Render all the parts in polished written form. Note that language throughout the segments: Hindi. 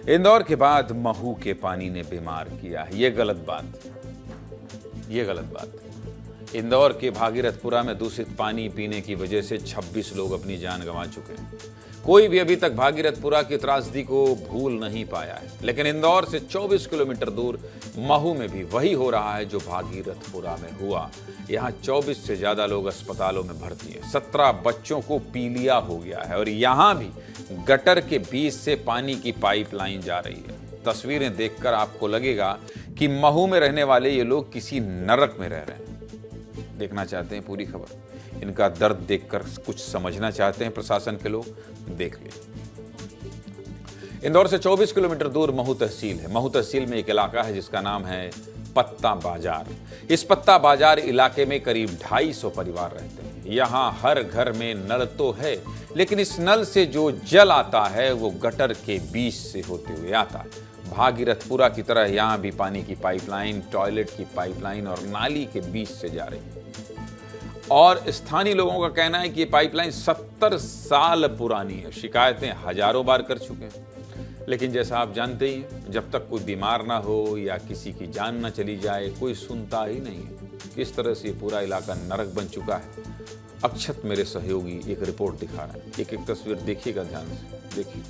इंदौर के बाद महू के पानी ने बीमार किया है। ये गलत बात। इंदौर के भागीरथपुरा में दूषित पानी पीने की वजह से 26 लोग अपनी जान गंवा चुके हैं। कोई भी अभी तक भागीरथपुरा की त्रासदी को भूल नहीं पाया है, लेकिन इंदौर से 24 किलोमीटर दूर महू में भी वही हो रहा है जो भागीरथपुरा में हुआ। यहाँ 24 से ज्यादा लोग अस्पतालों में भर्ती हैं। 17 बच्चों को पीलिया हो गया है और यहाँ भी गटर के बीच से पानी की पाइपलाइन जा रही है। तस्वीरें देखकर आपको लगेगा कि महू में रहने वाले ये लोग किसी नरक में रह रहे हैं। देखना चाहते हैं पूरी खबर, इनका दर्द देखकर कुछ समझना चाहते हैं प्रशासन के लोग, देख ले। इंदौर से 24 किलोमीटर दूर महू तहसील है। महू तहसील में एक इलाका है जिसका नाम है पत्ता बाजार। इस पत्ता बाजार इलाके में करीब 250 परिवार रहते हैं। यहाँ हर घर में नल तो है, लेकिन इस नल से जो जल आता है वो गटर के बीच से होते हुए आता है। भागीरथपुरा की तरह यहाँ भी पानी की पाइपलाइन, टॉयलेट की पाइपलाइन और नाली के बीच से जा रही है। और स्थानीय लोगों का कहना है कि ये पाइपलाइन 70 साल पुरानी है। शिकायतें हजारों बार कर चुके हैं, लेकिन जैसा आप जानते ही हैं, जब तक कोई बीमार ना हो या किसी की जान ना चली जाए, कोई सुनता ही नहीं है। किस तरह से ये पूरा इलाका नरक बन चुका है। अक्षत मेरे सहयोगी एक रिपोर्ट दिखा रहे हैं। एक एक तस्वीर देखिएगा ध्यान से, देखिए।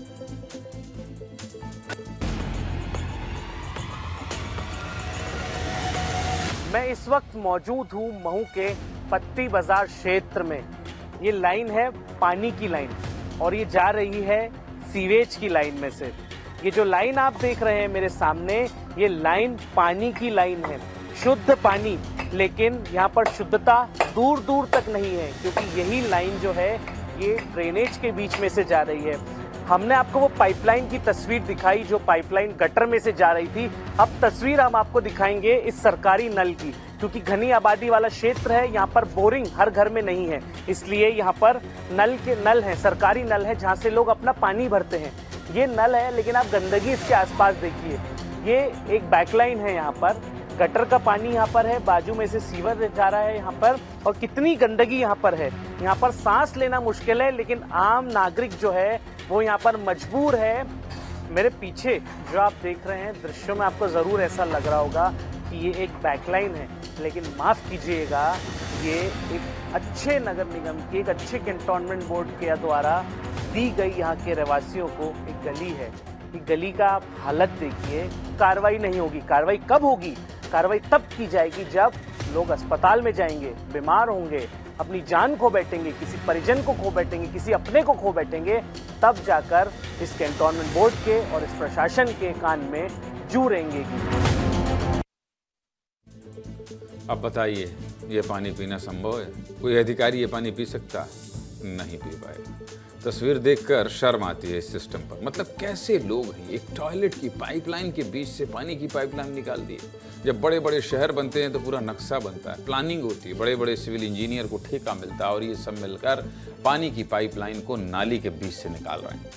मैं इस वक्त मौजूद हूँ महू के पत्ती बाजार क्षेत्र में। ये लाइन है पानी की लाइन और ये जा रही है सीवेज की लाइन में से। ये जो लाइन आप देख रहे हैं मेरे सामने, ये लाइन पानी की लाइन है, शुद्ध पानी। लेकिन यहाँ पर शुद्धता दूर दूर तक नहीं है, क्योंकि यही लाइन जो है ये ड्रेनेज के बीच में से जा रही है। हमने आपको वो पाइपलाइन की तस्वीर दिखाई जो पाइपलाइन गटर में से जा रही थी। अब तस्वीर हम आपको दिखाएंगे इस सरकारी नल की, क्योंकि घनी आबादी वाला क्षेत्र है। यहाँ पर बोरिंग हर घर में नहीं है, इसलिए यहाँ पर नल है, सरकारी नल है, जहाँ से लोग अपना पानी भरते हैं। ये नल है, लेकिन आप गंदगी इसके आसपास देखिए। ये एक बैकलाइन है, यहाँ पर गटर का पानी यहाँ पर है, बाजू में से सीवर जा रहा है यहाँ पर, और कितनी गंदगी यहाँ पर है। यहाँ पर सांस लेना मुश्किल है, लेकिन आम नागरिक जो है वो यहाँ पर मजबूर है। मेरे पीछे जो आप देख रहे हैं दृश्यों में आपको जरूर ऐसा लग रहा होगा कि ये एक बैकलाइन है, लेकिन माफ कीजिएगा, ये एक अच्छे नगर निगम की, एक अच्छे कैंटोनमेंट बोर्ड के द्वारा दी गई यहाँ के रहवासियों को एक गली है। ये गली का आप हालत देखिए। कार्रवाई नहीं होगी। कार्रवाई कब होगी? कार्रवाई तब की जाएगी जब लोग अस्पताल में जाएंगे, बीमार होंगे, अपनी जान खो बैठेंगे, किसी परिजन को खो बैठेंगे, किसी अपने को खो बैठेंगे, तब जाकर इस कैंटोनमेंट बोर्ड के और इस प्रशासन के कान में जू रहेंगे। अब बताइए, ये पानी पीना संभव है? कोई अधिकारी ये पानी पी सकता? नहीं पी पाएगा। तस्वीर देखकर शर्म आती है इस सिस्टम पर। मतलब कैसे लोग हैं? एक टॉयलेट की पाइपलाइन के बीच से पानी की पाइपलाइन निकाल दी है। जब बड़े बड़े शहर बनते हैं तो पूरा नक्शा बनता है, प्लानिंग होती है, बड़े बड़े सिविल इंजीनियर को ठेका मिलता है और ये सब मिलकर पानी की पाइपलाइन को नाली के बीच से निकाल रहे हैं।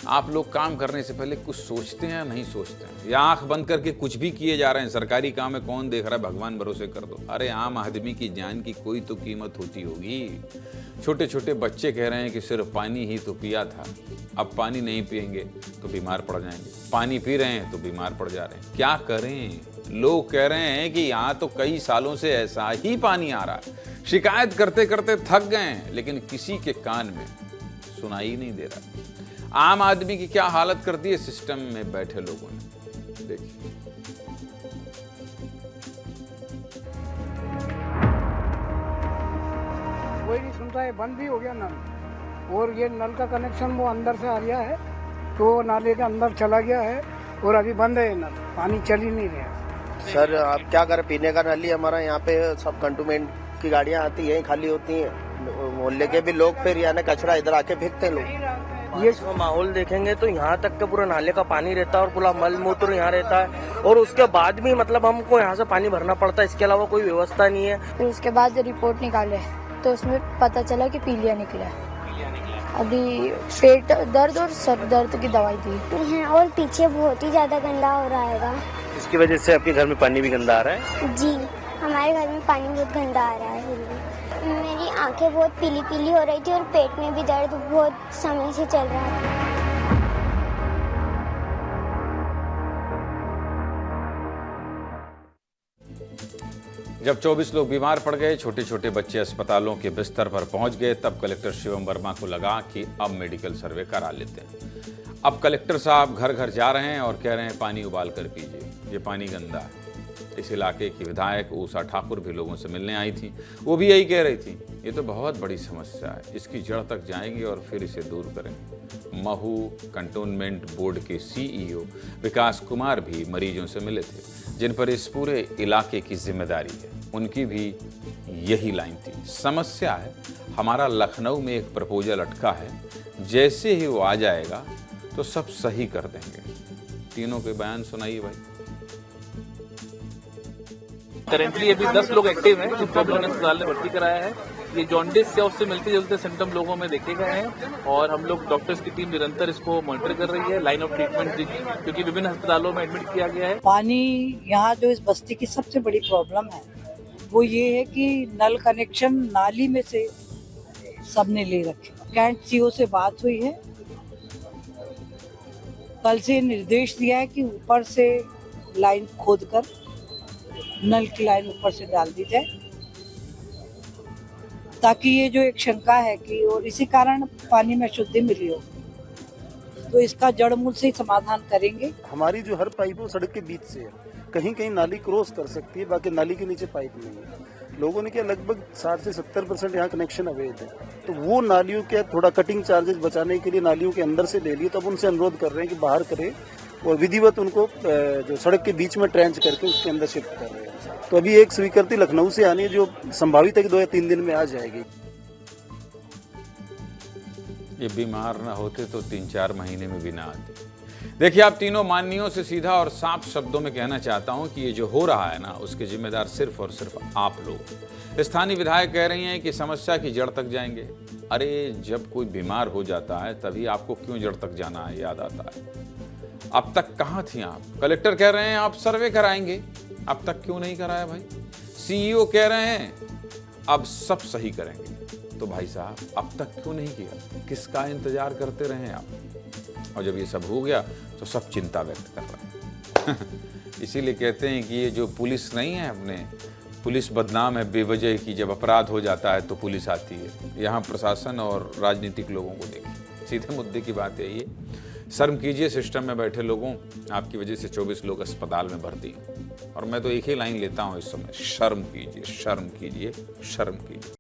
आप लोग काम करने से पहले कुछ सोचते हैं या नहीं सोचते हैं? या आंख बंद करके कुछ भी किए जा रहे हैं? सरकारी काम है, कौन देख रहा है, भगवान भरोसे कर दो। अरे आम आदमी की जान की कोई तो कीमत होती होगी। छोटे छोटे बच्चे कह रहे हैं कि सिर्फ पानी ही तो पिया था, अब पानी नहीं पिएंगे तो बीमार पड़ जाएंगे। पानी पी रहे हैं तो बीमार पड़ जा रहे हैं। क्या करें? लोग कह रहे हैं कि यहाँ तो कई सालों से ऐसा ही पानी आ रहा है। शिकायत करते करते थक गए हैं, लेकिन किसी के कान में सुनाई नहीं दे रहा। आम आदमी की क्या हालत कर दी है सिस्टम में बैठे लोगों ने, देखिए। कोई नहीं सुनता है। बंद भी हो गया नल, और ये नल का कनेक्शन वो अंदर से आ गया है, तो नाले के अंदर चला गया है और अभी बंद है नल, पानी चल ही नहीं रहा। सर आप क्या करें, पीने का नल ही हमारा यहाँ पे सब कंटोनमेंट की गाड़ियाँ आती हैं, खाली होती हैं। मोहल्ले के भी लोग फिर यानी कचरा इधर आके फेंकते हैं लोग। ये माहौल देखेंगे तो यहाँ तक के पूरा नाले का पानी रहता है और पूरा मल मूत्र यहाँ रहता है, और उसके बाद भी मतलब हमको यहाँ से पानी भरना पड़ता है। इसके अलावा कोई व्यवस्था नहीं है। फिर उसके बाद रिपोर्ट निकाले तो उसमें पता चला कि पीलिया निकला। अभी पेट दर्द और सर दर्द की दवाई दी। और पीछे बहुत ही ज्यादा गंदा हो रहा है। इसकी वजह से आपके घर में पानी भी गंदा आ रहा है? जी, हमारे घर में पानी बहुत गंदा आ रहा है। मेरी आंखें बहुत पीली पीली हो रही थी और पेट में भी दर्द बहुत समय से चल रहा था। जब 24 लोग बीमार पड़ गए, छोटे छोटे बच्चे अस्पतालों के बिस्तर पर पहुंच गए, तब कलेक्टर शिवम वर्मा को लगा कि अब मेडिकल सर्वे करा लेते हैं। अब कलेक्टर साहब घर घर जा रहे हैं और कह रहे हैं पानी उबाल कर पीजिए, ये पानी गंदा है। इस इलाके की विधायक ऊषा ठाकुर भी लोगों से मिलने आई थी, वो भी यही कह रही थी, ये तो बहुत बड़ी समस्या है, इसकी जड़ तक जाएंगे और फिर इसे दूर करेंगे। महू कंटोनमेंट बोर्ड के सीईओ विकास कुमार भी मरीजों से मिले थे, जिन पर इस पूरे इलाके की जिम्मेदारी है। उनकी भी यही लाइन थी, समस्या है हमारा लखनऊ में एक प्रपोजल अटका है, जैसे ही वो आ जाएगा तो सब सही कर देंगे। तीनों के बयान सुनाइए भाई। करेंटली अभी 10 लोग एक्टिव हैं जिनको हमने अस्पताल में भर्ती कराया है। ये जॉन्डिस या उससे मिलते जुलते सिम्टम लोगों में देखे गए हैं और हम लोग डॉक्टर्स की टीम निरंतर इसको मॉनिटर कर रही है। लाइन ऑफ ट्रीटमेंट क्योंकि विभिन्न अस्पतालों में एडमिट किया गया है। पानी यहाँ जो इस बस्ती की सबसे बड़ी प्रॉब्लम है वो ये है कि नल कनेक्शन नाली में से सबने ले रखे। कैंट सीओ से बात हुई है, कल से निर्देश दिया है कि ऊपर से लाइन खोदकर नल की लाइन ऊपर से डाल दी जाए, ताकि ये जो एक शंका है कि और इसी कारण पानी में अशुद्धि मिली हो, तो इसका जड़ मूल से ही समाधान करेंगे। हमारी जो हर पाइप है वो सड़क के बीच से है, कहीं कहीं नाली क्रॉस कर सकती है, बाकी नाली के नीचे पाइप नहीं है। लोगों ने क्या लगभग 60 से 70% यहाँ कनेक्शन अवैध है, तो वो नालियों के थोड़ा कटिंग चार्जेस बचाने के लिए नालियों के अंदर से ले लिए। तो अब उनसे अनुरोध कर रहे हैं कि बाहर करें और विधिवत उनको जो सड़क के बीच में ट्रेंच करके उसके अंदर शिफ्ट कर रहे हैं। तो अभी एक स्वीकृति लखनऊ से आनी है जो संभावित है कि 2 या 3 दिन में आ जाएगी। ये बीमार ना होते तो 3-4 महीने में भी ना आती। देखिए, आप तीनों माननीयों से सीधा और साफ शब्दों में कहना चाहता हूं कि ये जो हो रहा है ना, उसके जिम्मेदार सिर्फ और सिर्फ आप लोग। स्थानीय विधायक कह रही हैं कि समस्या की जड़ तक जाएंगे। अरे जब कोई बीमार हो जाता है तभी आपको क्यों जड़ तक जाना है याद आता है। अब तक कहाँ थी आप? कलेक्टर कह रहे हैं आप सर्वे कराएंगे, अब तक क्यों नहीं कराया भाई? सीईओ कह रहे हैं अब सब सही करेंगे, तो भाई साहब अब तक क्यों नहीं किया? किसका इंतजार करते रहे आप? और जब ये सब हो गया तो सब चिंता व्यक्त कर रहे हैं। इसीलिए कहते हैं कि ये जो पुलिस नहीं है, अपने पुलिस बदनाम है बेवजह की। जब अपराध हो जाता है तो पुलिस आती है। यहाँ प्रशासन और राजनीतिक लोगों को देखिए, सीधे मुद्दे की बात है ये। शर्म कीजिए सिस्टम में बैठे लोगों, आपकी वजह से 24 लोग अस्पताल में भर्ती हैं। और मैं तो एक ही लाइन लेता हूँ इस समय, शर्म कीजिए, शर्म कीजिए, शर्म कीजिए।